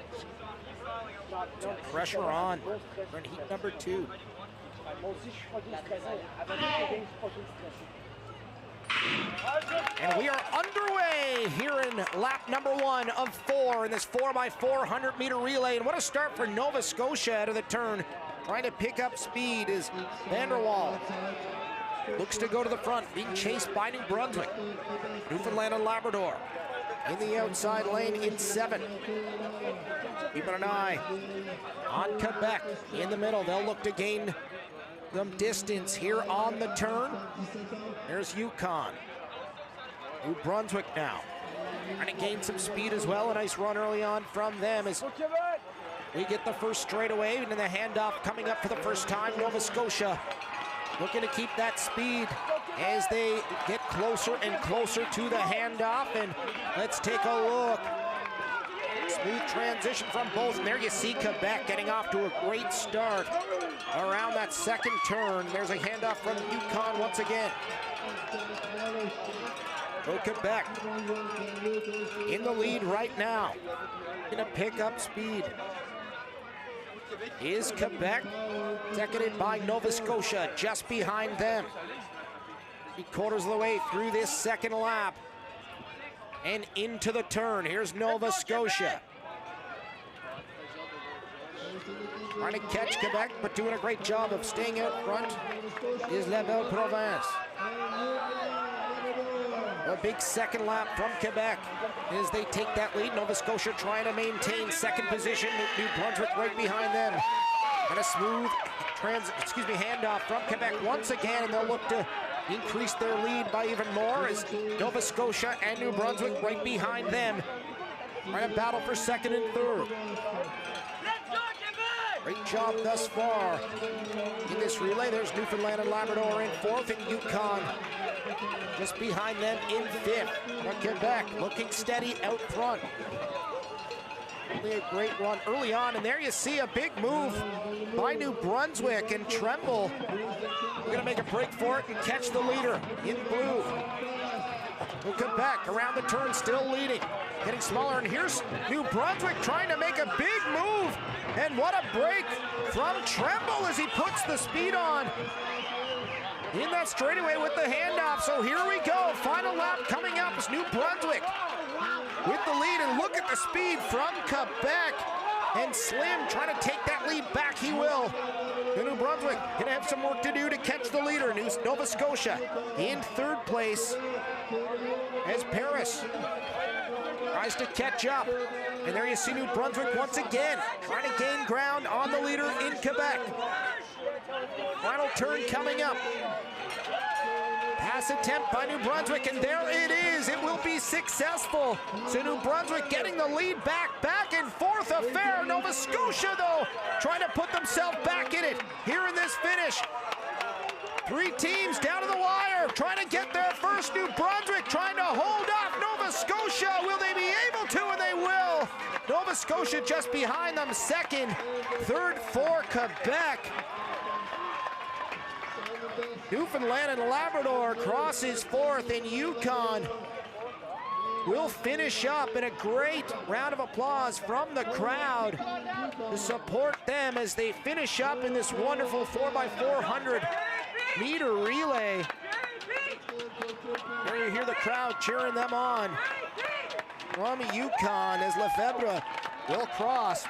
Pressure on. We're in heat number 2. And we are underway here in lap number 1 of 4 in this 4x400 meter relay. And what a start for Nova Scotia out of the turn. Trying to pick up speed is Van der Waal. Looks to go to the front, being chased by New Brunswick. Newfoundland and Labrador in the outside lane in 7. Keeping an eye on Quebec in the middle. They'll look to gain some distance here on the turn. There's Yukon. New Brunswick now trying to gain some speed as well. A nice run early on from them as we get the first straightaway, and then the handoff coming up for the first time. Nova Scotia looking to keep that speed as they get closer and closer to the handoff. And let's take a look. Smooth transition from both. And there you see Quebec getting off to a great start around that second turn. There's a handoff from Yukon once again. So Quebec in the lead right now. Gonna pick up speed is Quebec, seconded by Nova Scotia, just behind them. 3/4 of the way through this second lap and into the turn. Here's Nova Scotia. Trying to catch Quebec, but doing a great job of staying out front is La Belle Province. A big second lap from Quebec as they take that lead. Nova Scotia trying to maintain second position. New Brunswick right behind them. And a smooth handoff from Quebec once again, and they'll look to increase their lead by even more as Nova Scotia and New Brunswick right behind them. Trying to battle for second and third. Great job thus far in this relay. There's Newfoundland and Labrador in 4th, and Yukon just behind them in 5th. But Quebec looking steady out front. Really a great run early on, and there you see a big move by New Brunswick, and Tremble gonna make a break for it and catch the leader in blue. Well, Quebec around the turn, still leading, getting smaller, and here's New Brunswick trying to make a big move, and what a break from Tremble as he puts the speed on in that straightaway with the handoff. So here we go, final lap coming up is New Brunswick with the lead, and look at the speed from Quebec, and Slim trying to take that lead back, he will. New Brunswick gonna have some work to do to catch the leader. Nova Scotia in 3rd place as Paris tries to catch up. And there you see New Brunswick once again trying to gain ground on the leader in Quebec. Final turn coming up. Pass attempt by New Brunswick, and there it is. It will be successful. So New Brunswick getting the lead back and forth affair. Nova Scotia, though, trying to put themselves back in it here in this finish. 3 teams down to the wire, trying to get there first. New Brunswick trying to hold off Nova Scotia. Will they be able to? And they will. Nova Scotia just behind them, second. Third for Quebec. Newfoundland and Labrador crosses fourth, and Yukon will finish up. In a great round of applause from the crowd to support them as they finish up in this wonderful 4x400 meter relay. There you hear the crowd cheering them on. From Yukon as Lefebvre will cross.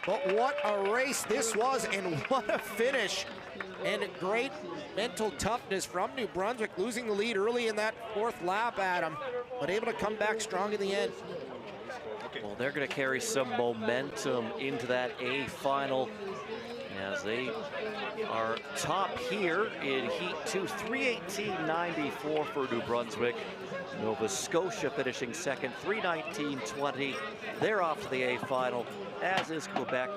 But what a race this was, and what a finish. And great mental toughness from New Brunswick, losing the lead early in that 4th lap, Adam, but able to come back strong in the end. Well, they're going to carry some momentum into that A final as they are top here in Heat 2, 3:18.94 for New Brunswick. Nova Scotia finishing second, 3:19.20. They're off to the A final, as is Quebec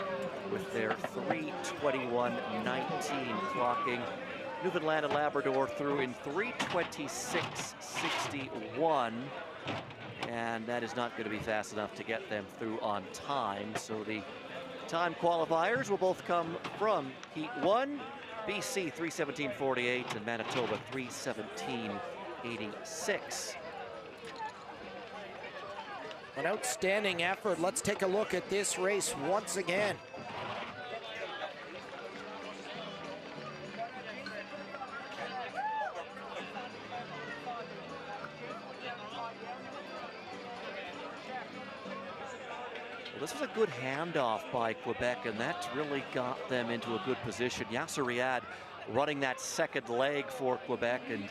with their 3:21.19 clocking. Newfoundland and Labrador through in 3:26.61. And that is not going to be fast enough to get them through on time. So the time qualifiers will both come from Heat 1, BC 3:17.48 and Manitoba 3:17.86. An outstanding effort. Let's take a look at this race once again. Well, this was a good handoff by Quebec, and that really got them into a good position. Yasser Riyad running that second leg for Quebec, and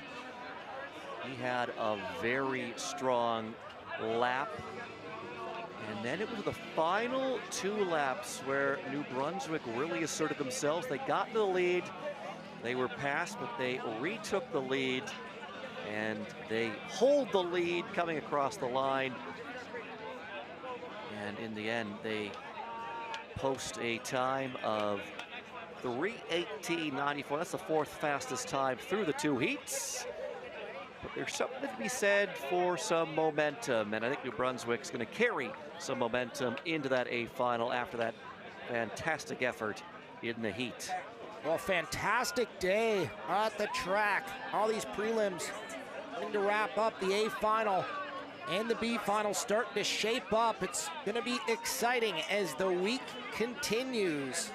he had a very strong lap. And then it was the final 2 laps where New Brunswick really asserted themselves. They got the lead, they were passed, but they retook the lead, and they hold the lead coming across the line. And in the end, they post a time of 3:18.94. That's the 4th fastest time through the 2 heats. But there's something to be said for some momentum, and I think New Brunswick's going to carry some momentum into that A final after that fantastic effort in the heat. Well, fantastic day at the track. All these prelims going to wrap up. The A final and the B final starting to shape up. It's going to be exciting as the week continues.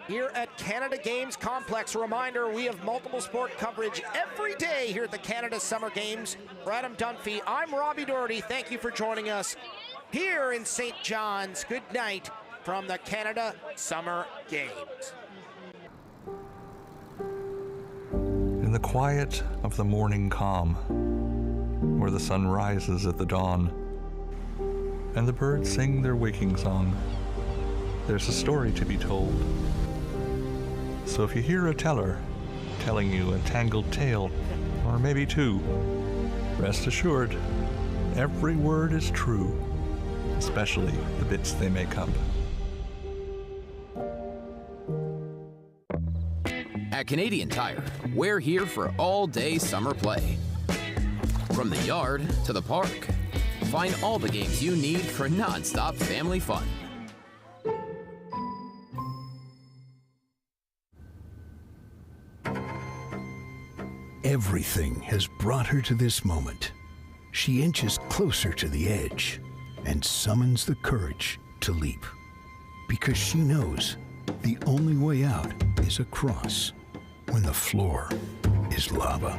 Here at Canada Games Complex, a reminder, we have multiple sport coverage every day here at the Canada Summer Games. For Adam Dunphy, I'm Robbie Doherty. Thank you for joining us here in St. John's. Good night from the Canada Summer Games. In the quiet of the morning calm, where the sun rises at the dawn, and the birds sing their waking song, there's a story to be told. So if you hear a teller telling you a tangled tale, or maybe 2, rest assured, every word is true, especially the bits they make up. At Canadian Tire, we're here for all-day summer play. From the yard to the park, find all the games you need for non-stop family fun. Everything has brought her to this moment. She inches closer to the edge and summons the courage to leap. Because she knows the only way out is across when the floor is lava.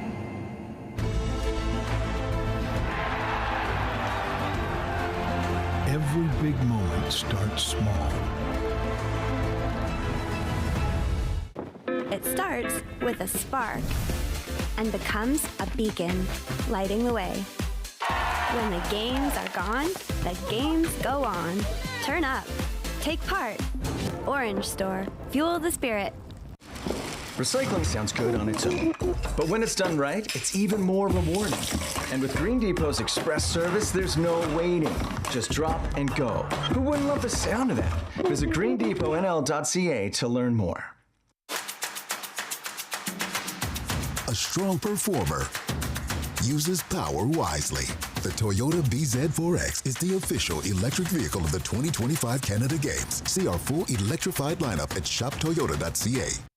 Every big moment starts small. It starts with a spark and becomes a beacon, lighting the way. When the games are gone, the games go on. Turn up. Take part. Orange Store. Fuel the spirit. Recycling sounds good on its own, but when it's done right, it's even more rewarding. And with Green Depot's express service, there's no waiting. Just drop and go. Who wouldn't love the sound of that? Visit greendepotnl.ca to learn more. A strong performer uses power wisely. The Toyota BZ4X is the official electric vehicle of the 2025 Canada Games. See our full electrified lineup at shoptoyota.ca.